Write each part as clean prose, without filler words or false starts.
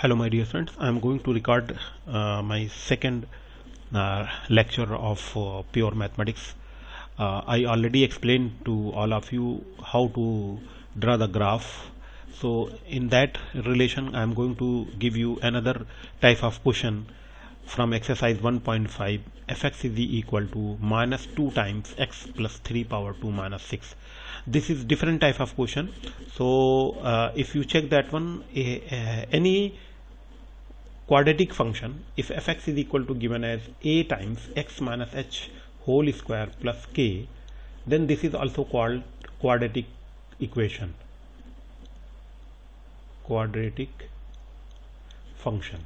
Hello my dear friends, I am going to record my second lecture of pure mathematics. I already explained to all of you how to draw the graph. So in that relation I am going to give you another type of question from exercise 1.5. fx is equal to minus 2 times x plus 3 power 2 minus 6. This is different type of question. So if you check that one, any quadratic function, if fx is equal to given as a times x minus h whole square plus k, then this is also called quadratic equation, quadratic function.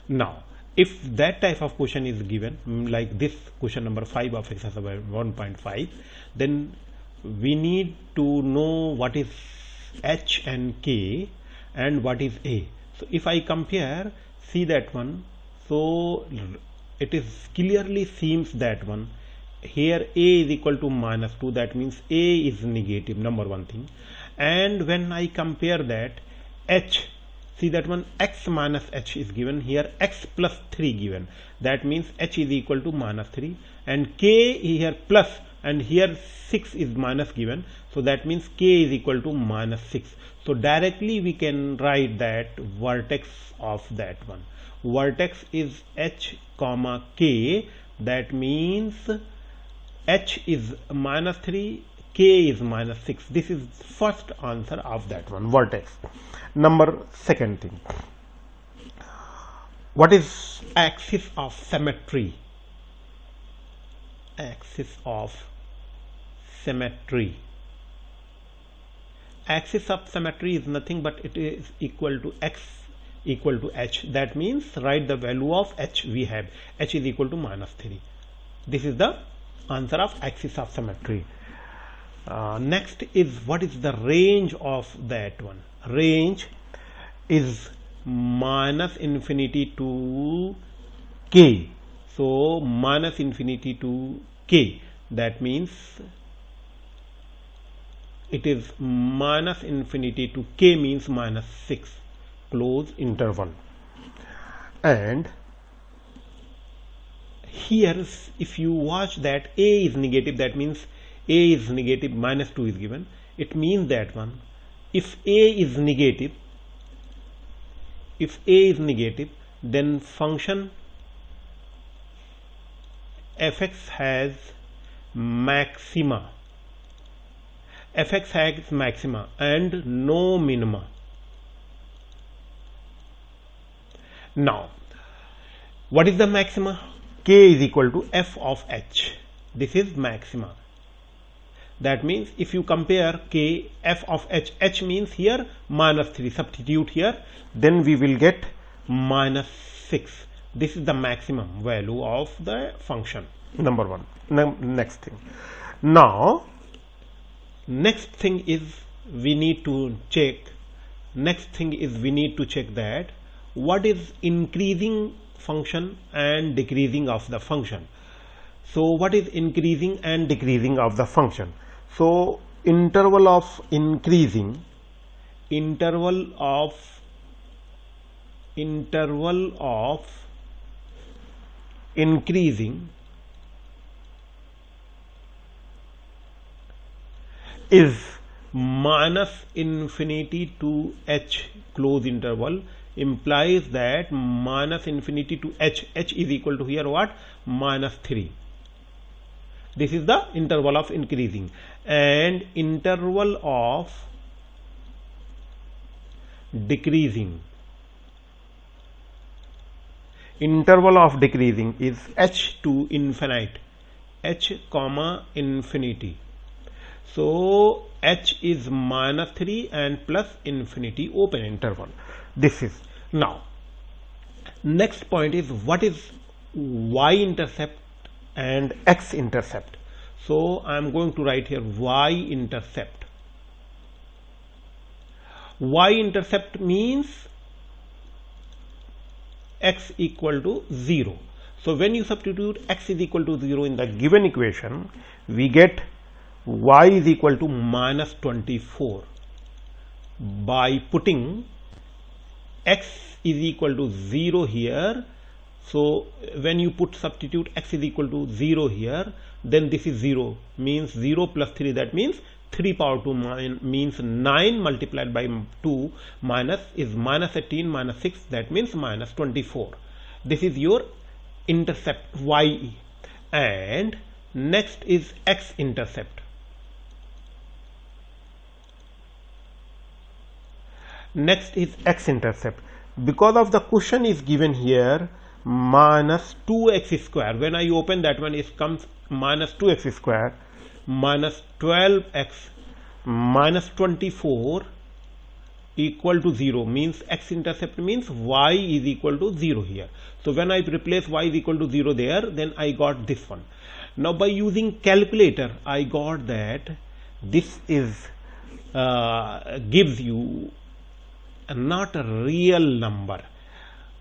Now if that type of question is given, like this question number 5 of exercise 1.5, then we need to know what is h and k and what is a. So if I compare, see that one, so it is clearly seems that one here a is equal to minus 2, that means a is negative, number one thing. And when I compare that h, see that one x minus h is given, here x plus 3 given, that means h is equal to minus 3, and k here plus, and here 6 is minus given, so that means k is equal to minus 6. So directly we can write that vertex of that one. Vertex is h comma k, that means h is minus 3, k is minus 6. This is first answer of that one, vertex. Number second thing, what is axis of symmetry? Axis of symmetry. Axis of symmetry is nothing but it is equal to x equal to h. That means write the value of h we have. H is equal to minus 3. This is the answer of axis of symmetry. Next is what is the range of that one? Range is minus infinity to k. So minus infinity to k, that means it is minus infinity to k means minus 6, close interval. And here if you watch that a is negative, that means a is negative, minus 2 is given. It means that one, if a is negative, then function fx has maxima. Fx has maxima and no minima. Now what is the maxima? K is equal to f of h. This is maxima. That means if you compare k, f of h, h means here minus 3, substitute here, then we will get minus 6. This is the maximum value of the function, number one. Next thing. Now next thing is we need to check that what is increasing function and decreasing of the function. So what is increasing and decreasing of the function? So interval of increasing is minus infinity to h, close interval, implies that minus infinity to h is equal to here what? Minus 3. This is the interval of increasing. And interval of decreasing is h to infinite, h comma infinity. So h is minus 3 and plus infinity, open interval. This is. Now next point is what is y-intercept and x-intercept. So I am going to write here y-intercept. Y-intercept means x equal to 0. So when you substitute x is equal to 0 in the given equation, we get y is equal to minus 24 by putting x is equal to 0 here. So when you put substitute x is equal to 0 here, then this is 0, means 0 plus 3, that means 3 power 2 means 9 multiplied by 2 minus is minus 18 minus 6, that means minus 24. This is your intercept y. And next is x intercept. Next is x intercept. Because of the question is given here minus 2x square, when I open that one, it comes minus 2x square minus 12x minus 24 equal to 0, means x intercept means y is equal to 0 here. So when I replace y is equal to 0 there, then I got this one. Now by using calculator, I got that this is gives you not a real number,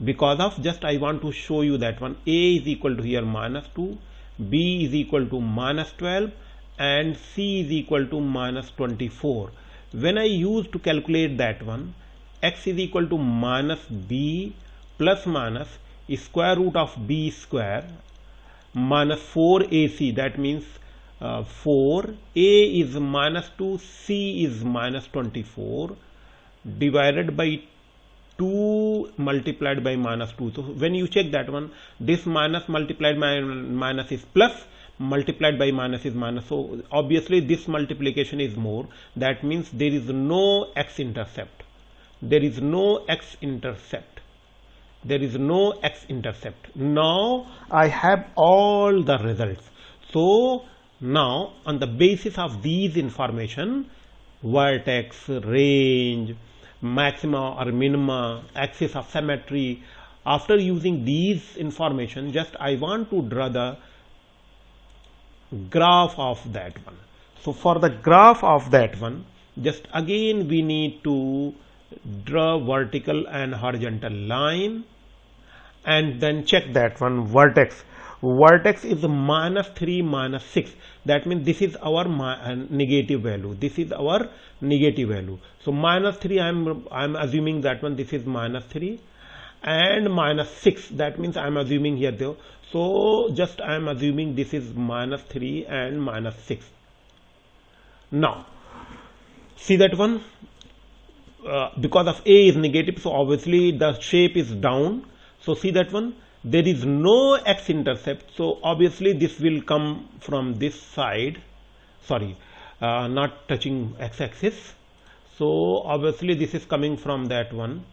because of just I want to show you that one. A is equal to here minus 2, B is equal to minus 12, and C is equal to minus 24. When I use to calculate that one, x is equal to minus b plus minus square root of b square minus 4ac, that means 4, a is minus 2, c is minus 24, divided by 2 multiplied by minus 2. So when you check that one, this minus multiplied by minus is plus, multiplied by minus is minus. So obviously this multiplication is more, that means there is no x intercept. There is no x intercept. There is no x intercept. Now I have all the results. So now on the basis of these information, vertex, range, maxima or minima, axis of symmetry, after using these information, just I want to draw the graph of that one. So for the graph of that one, just again we need to draw vertical and horizontal line, and then check that one vertex. Vertex is minus 3 minus 6, that means this is our negative value, this is our negative value. So minus 3, I'm assuming that one, this is minus 3, and minus 6, that means I'm assuming here though. So just I'm assuming this is minus 3 and minus 6. Now see that one, because of a is negative, so obviously the shape is down. So see that one, there is no x intercept, so obviously this will come from this side, sorry, not touching x axis. So obviously this is coming from that one.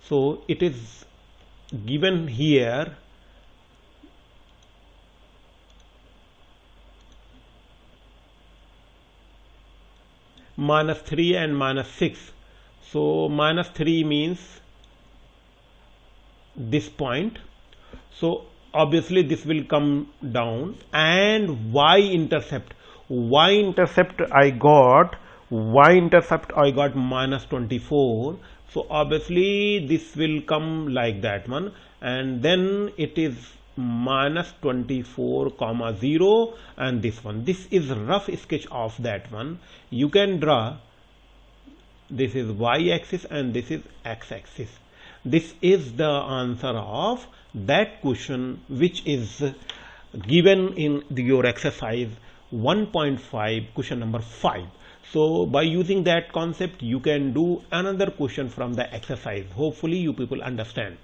So it is given here minus 3 and minus 6. So minus 3 means this point, so obviously this will come down, and y intercept I got minus 24. So obviously this will come like that one, and then it is minus 24 comma 0, and this one, this is rough sketch of that one. You can draw, this is y axis and this is x axis. This is the answer of that question which is given in your exercise 1.5, question number 5. So by using that concept, you can do another question from the exercise. Hopefully you people understand.